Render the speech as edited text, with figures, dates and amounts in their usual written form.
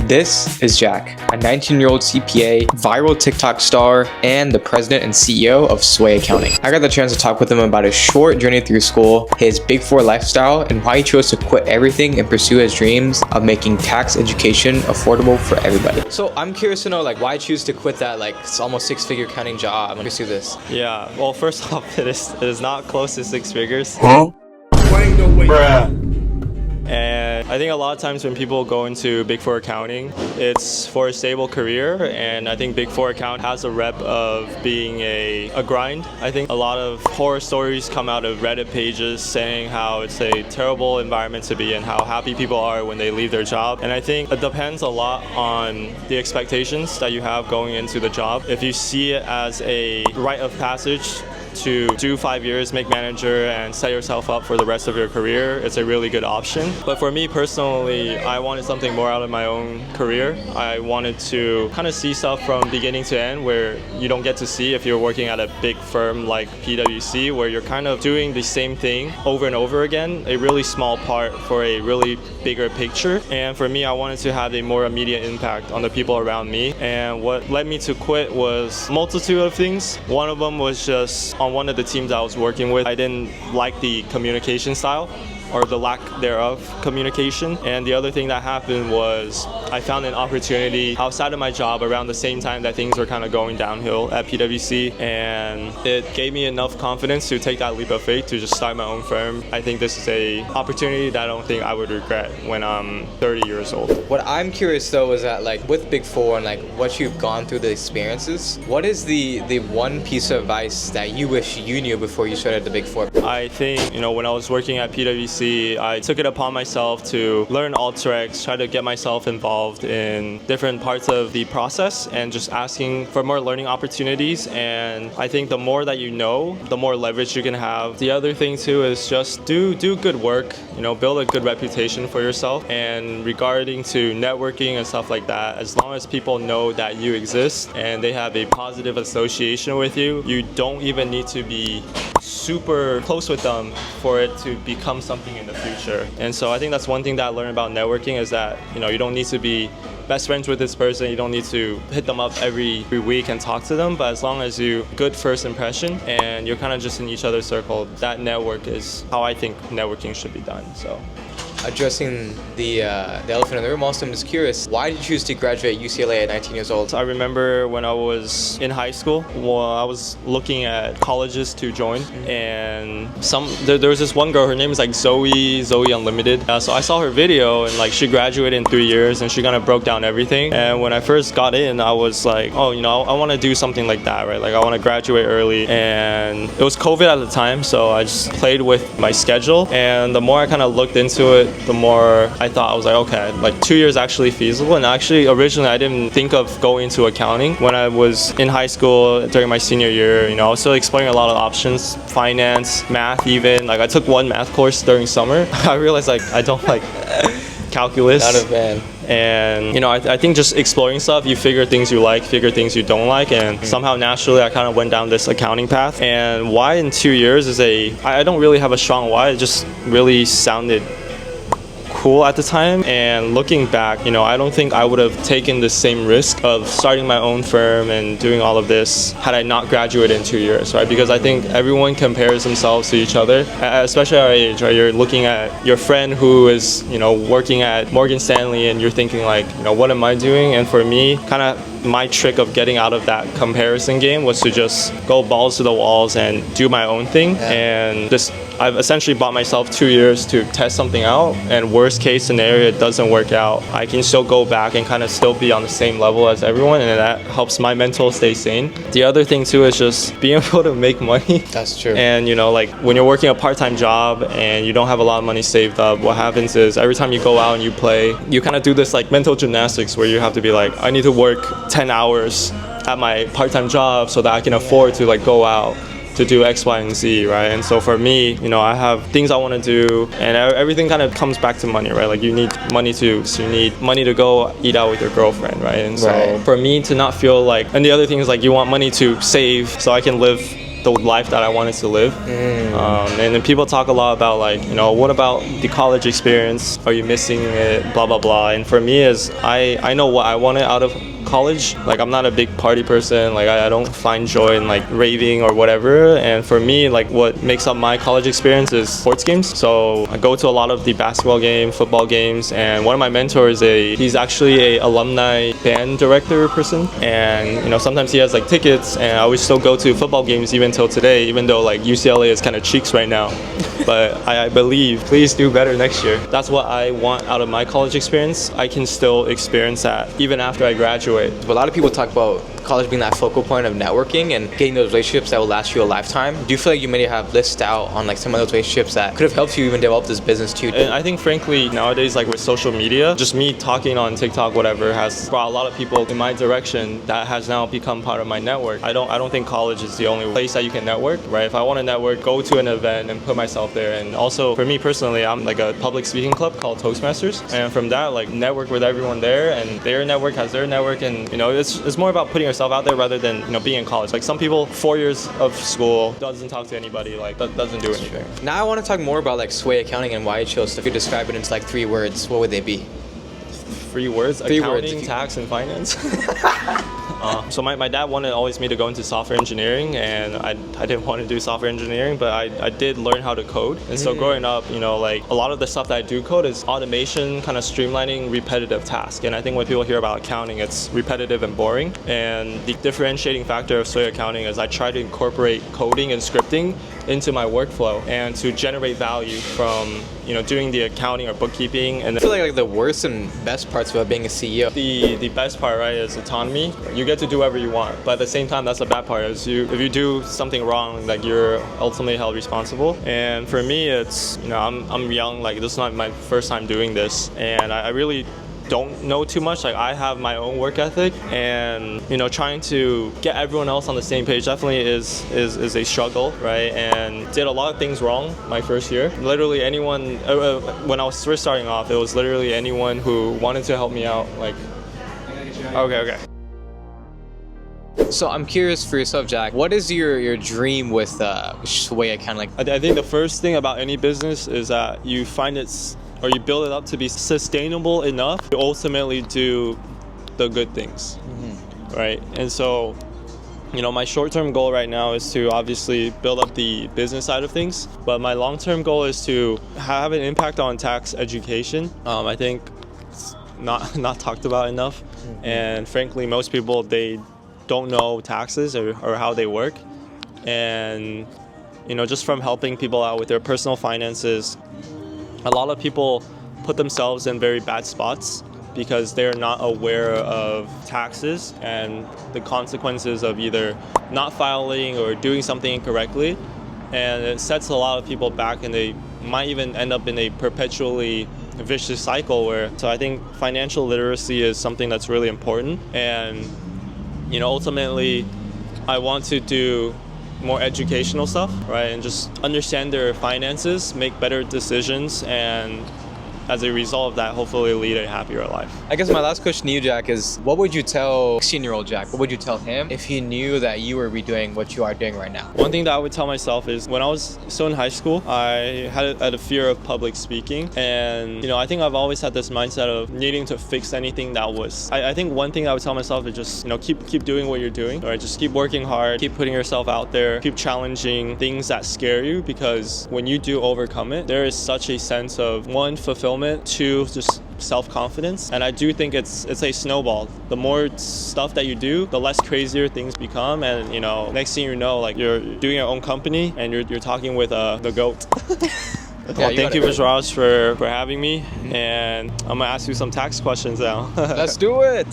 This is Jack, a 19-year-old CPA, viral TikTok star, and the president and CEO of Sway Accounting. I got the chance to talk with him about his short journey through school, his Big Four lifestyle, and why he chose to quit everything and pursue his dreams of making tax education affordable for everybody. So I'm curious to know, why choose to quit that, it's almost six-figure accounting job and pursue this? Yeah, well, first off, it is not close to six figures. Huh? Ain't no way. Bruh. And I think a lot of times when people go into Big Four accounting, it's for a stable career, and I think Big Four account has a rep of being a grind. I think a lot of horror stories come out of Reddit pages saying how it's a terrible environment to be in, how happy people are when they leave their job. And I think it depends a lot on the expectations that you have going into the job. If you see it as a rite of passage to do 5 years, make manager, and set yourself up for the rest of your career, it's a really good option. But for me personally, I wanted something more out of my own career. I wanted to kind of see stuff from beginning to end where you don't get to see if you're working at a big firm like PwC, where you're kind of doing the same thing over and over again, a really small part for a really bigger picture. And for me, I wanted to have a more immediate impact on the people around me. And what led me to quit was a multitude of things. One of them was just on one of the teams I was working with, I didn't like the communication style, or the lack thereof communication. And the other thing that happened was I found an opportunity outside of my job around the same time that things were kind of going downhill at PwC, and it gave me enough confidence to take that leap of faith to just start my own firm. I think this is a opportunity that I don't think I would regret when I'm 30 years old. What I'm curious though is that with Big Four and what you've gone through, the experiences, what is the one piece of advice that you wish you knew before you started the Big Four? I think, when I was working at PwC, I took it upon myself to learn Alteryx, try to get myself involved in different parts of the process and just asking for more learning opportunities. And I think the more that you know, the more leverage you can have. The other thing too is just do good work, build a good reputation for yourself. And regarding to networking and stuff like that, as long as people know that you exist and they have a positive association with you, you don't even need to be super close with them for it to become something in the future. And so I think that's one thing that I learned about networking is that, you don't need to be best friends with this person, you don't need to hit them up every week and talk to them, but as long as you good first impression and you're kind of just in each other's circle, that network is how I think networking should be done. So addressing the elephant in the room, also I'm just curious, why did you choose to graduate UCLA at 19 years old? I remember when I was in high school, I was looking at colleges to join, and there was this one girl, her name is Zoe Unlimited. So I saw her video, and she graduated in 3 years, and she kind of broke down everything. And when I first got in, I was like, I want to do something like that, right? I want to graduate early. And it was COVID at the time, so I just played with my schedule. And the more I kind of looked into it, the more I thought, I was like, okay, 2 years actually feasible. And actually, originally, I didn't think of going into accounting. When I was in high school during my senior year, I was still exploring a lot of options, finance, math even. I took one math course during summer. I realized I don't like calculus. Not a fan. And I think just exploring stuff, you figure things you like, figure things you don't like, and somehow naturally I kind of went down this accounting path. And why in 2 years I don't really have a strong why. It just really sounded cool at the time, and looking back, I don't think I would have taken the same risk of starting my own firm and doing all of this had I not graduated in 2 years, right? Because I think everyone compares themselves to each other, especially our age, right? You're looking at your friend who is, working at Morgan Stanley, and you're thinking what am I doing? And for me, kind of my trick of getting out of that comparison game was to just go balls to the walls and do my own thing. And I've essentially bought myself 2 years to test something out, and worst case scenario, it doesn't work out, I can still go back and kind of still be on the same level as everyone, and that helps my mental stay sane. The other thing too is just being able to make money. That's true. And when you're working a part-time job and you don't have a lot of money saved up, what happens is every time you go out and you play, you kind of do this mental gymnastics where you have to be I need to work 10 hours at my part-time job so that I can afford to go out to do X, Y, and Z, right? And so for me, I have things I want to do, and everything kind of comes back to money, right? You need money to go eat out with your girlfriend, right? And so for me to not feel and the other thing is you want money to save so I can live the life that I wanted to live. And then people talk a lot about like, what about the college experience? Are you missing it? Blah, blah, blah. And for me is I know what I wanted out of college. Like, I'm not a big party person. Like, I don't find joy in like raving or whatever. And for me, like, what makes up my college experience is sports games. So I go to a lot of the basketball games, football games, and one of my mentors, he's actually a alumni band director person. And sometimes he has like tickets, and I always still go to football games even till today, even though like UCLA is kind of cheeks right now. But I believe, please do better next year. That's what I want out of my college experience. I can still experience that even after I graduate. A lot of people talk about college being that focal point of networking and getting those relationships that will last you a lifetime. Do you feel like you may have missed out on like some of those relationships that could have helped you even develop this business too? And I think frankly nowadays, like with social media, just me talking on TikTok, whatever, has brought a lot of people in my direction that has now become part of my network. I don't think college is the only place that you can network, right? If I want to network, go to an event and put myself there. And also for me personally, I'm like a public speaking club called Toastmasters, and from that, like, network with everyone there, and their network has their network, and it's more about putting yourself out there rather than being in college. Like, some people 4 years of school doesn't talk to anybody, like that doesn't do anything. Now I want to talk more about like Sway Accounting and why you chose. So if you describe it into like 3 words, what would they be? 3 words? 3 Accounting, words. tax, and finance. So my dad wanted always me to go into software engineering, and I didn't want to do software engineering, but I did learn how to code. And so growing up, like a lot of the stuff that I do code is automation, kind of streamlining repetitive tasks. And I think when people hear about accounting, it's repetitive and boring. And the differentiating factor of Sway Accounting is I try to incorporate coding and scripting into my workflow and to generate value from doing the accounting or bookkeeping. And I feel like the worst and best parts about being a CEO. The best part, right, is autonomy. You get to do whatever you want, but at the same time, that's the bad part. Is if you do something wrong, like, you're ultimately held responsible. And for me, it's I'm young. Like, this is not my first time doing this, and I really don't know too much. Like, I have my own work ethic, and trying to get everyone else on the same page definitely is a struggle, right? And did a lot of things wrong my first year. Literally anyone, when I was first starting off, it was literally anyone who wanted to help me out. Like, okay. So I'm curious for yourself, Jack. What is your dream with Sway Accounting? Like, I think the first thing about any business is that you find or you build it up to be sustainable enough to ultimately do the good things, right? And so, my short-term goal right now is to obviously build up the business side of things, but my long-term goal is to have an impact on tax education. I think it's not talked about enough, and frankly, most people, they don't know taxes or how they work. And just from helping people out with their personal finances, a lot of people put themselves in very bad spots because they're not aware of taxes and the consequences of either not filing or doing something incorrectly. And it sets a lot of people back, and they might even end up in a perpetually vicious cycle so I think financial literacy is something that's really important. And ultimately, I want to do more educational stuff, right? And just understand their finances, make better decisions, and as a result of that, hopefully lead a happier life. I guess my last question to you, Jack, is what would you tell 16-year-old Jack? What would you tell him if he knew that you were redoing what you are doing right now? One thing that I would tell myself is when I was still in high school, I had a fear of public speaking. And, I think I've always had this mindset of needing to fix anything that was... I think one thing I would tell myself is just, keep doing what you're doing, right? Just keep working hard, keep putting yourself out there, keep challenging things that scare you, because when you do overcome it, there is such a sense of, 1, fulfillment, 2, just self-confidence. And I do think it's a snowball. The more stuff that you do, the less crazier things become. And next thing you know, like, you're doing your own company and you're talking with the GOAT. Well, thank you, Viraj, for having me. And I'm gonna ask you some tax questions now. Let's do it.